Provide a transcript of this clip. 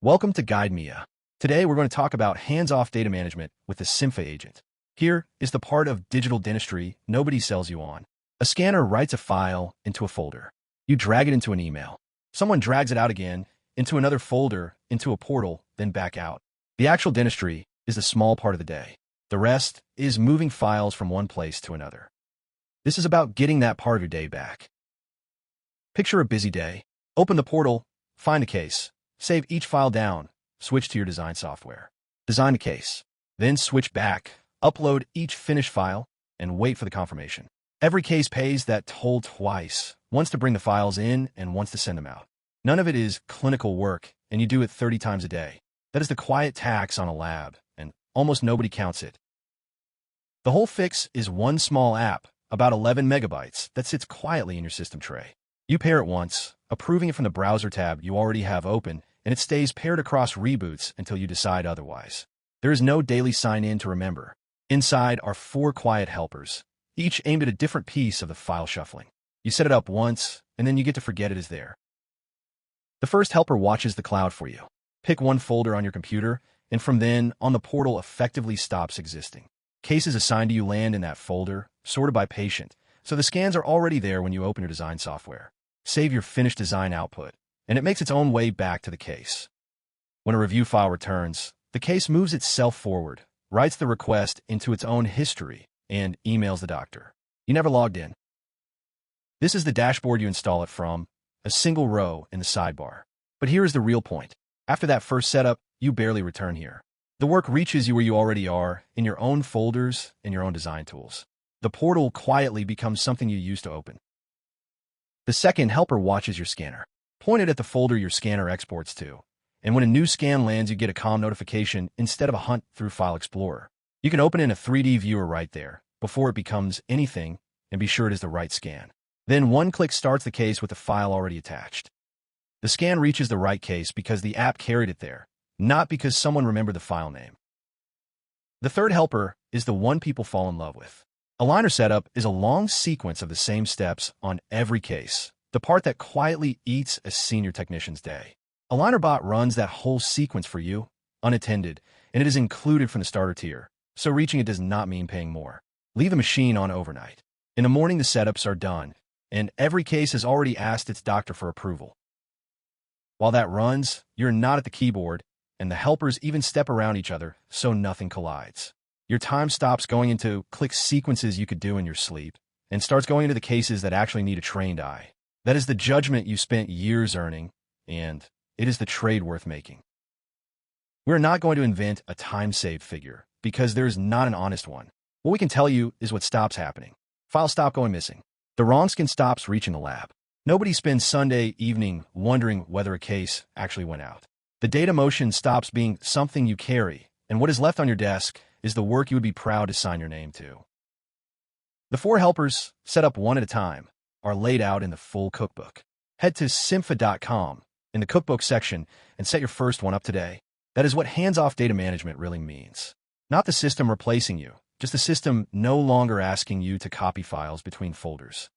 Welcome to Guide Mia. Today we're going to talk about hands-off data management with the cympha agent. Here is the part of digital dentistry nobody sells you on. A scanner writes a file into a folder. You drag it into an email. Someone drags it out again, into another folder, into a portal, then back out. The actual dentistry is the small part of the day. The rest is moving files from one place to another. This is about getting that part of your day back. Picture a busy day. Open the portal, find a case. Save each file down, switch to your design software. Design a case. Then switch back, upload each finished file, and wait for the confirmation. Every case pays that toll twice, once to bring the files in and once to send them out. None of it is clinical work, and you do it 30 times a day. That is the quiet tax on a lab, and almost nobody counts it. The whole fix is one small app, about 11 megabytes, that sits quietly in your system tray. You pair it once, approving it from the browser tab you already have open, and it stays paired across reboots until you decide otherwise. There is no daily sign-in to remember. Inside are 4 quiet helpers, each aimed at a different piece of the file shuffling. You set it up once, and then you get to forget it is there. The first helper watches the cloud for you. Pick one folder on your computer, and from then on the portal effectively stops existing. Cases assigned to you land in that folder, sorted by patient, so the scans are already there when you open your design software. Save your finished design output, and it makes its own way back to the case. When a review file returns, the case moves itself forward, writes the request into its own history, and emails the doctor. You never logged in. This is the dashboard you install it from, a single row in the sidebar. But here is the real point. After that first setup, you barely return here. The work reaches you where you already are, in your own folders and your own design tools. The portal quietly becomes something you use to open. The second helper watches your scanner. Point it at the folder your scanner exports to, and when a new scan lands, you get a calm notification instead of a hunt through File Explorer. You can open in a 3D viewer right there, before it becomes anything, and be sure it is the right scan. Then one click starts the case with the file already attached. The scan reaches the right case because the app carried it there, not because someone remembered the file name. The third helper is the one people fall in love with. Aligner setup is a long sequence of the same steps on every case, the part that quietly eats a senior technician's day. AlignerBot runs that whole sequence for you, unattended, and it is included from the starter tier, so reaching it does not mean paying more. Leave the machine on overnight. In the morning, the setups are done, and every case has already asked its doctor for approval. While that runs, you're not at the keyboard, and the helpers even step around each other so nothing collides. Your time stops going into click sequences you could do in your sleep, and starts going into the cases that actually need a trained eye. That is the judgment you spent years earning, and it is the trade worth making. We're not going to invent a time-saved figure, because there is not an honest one. What we can tell you is what stops happening. Files stop going missing. The wrong scan stops reaching the lab. Nobody spends Sunday evening wondering whether a case actually went out. The data motion stops being something you carry, and what is left on your desk is the work you would be proud to sign your name to. The 4 helpers, set up one at a time, are laid out in the full cookbook. Head to cympha.com in the cookbook section and set your first one up today. That is what hands-off data management really means. Not the system replacing you, just the system no longer asking you to copy files between folders.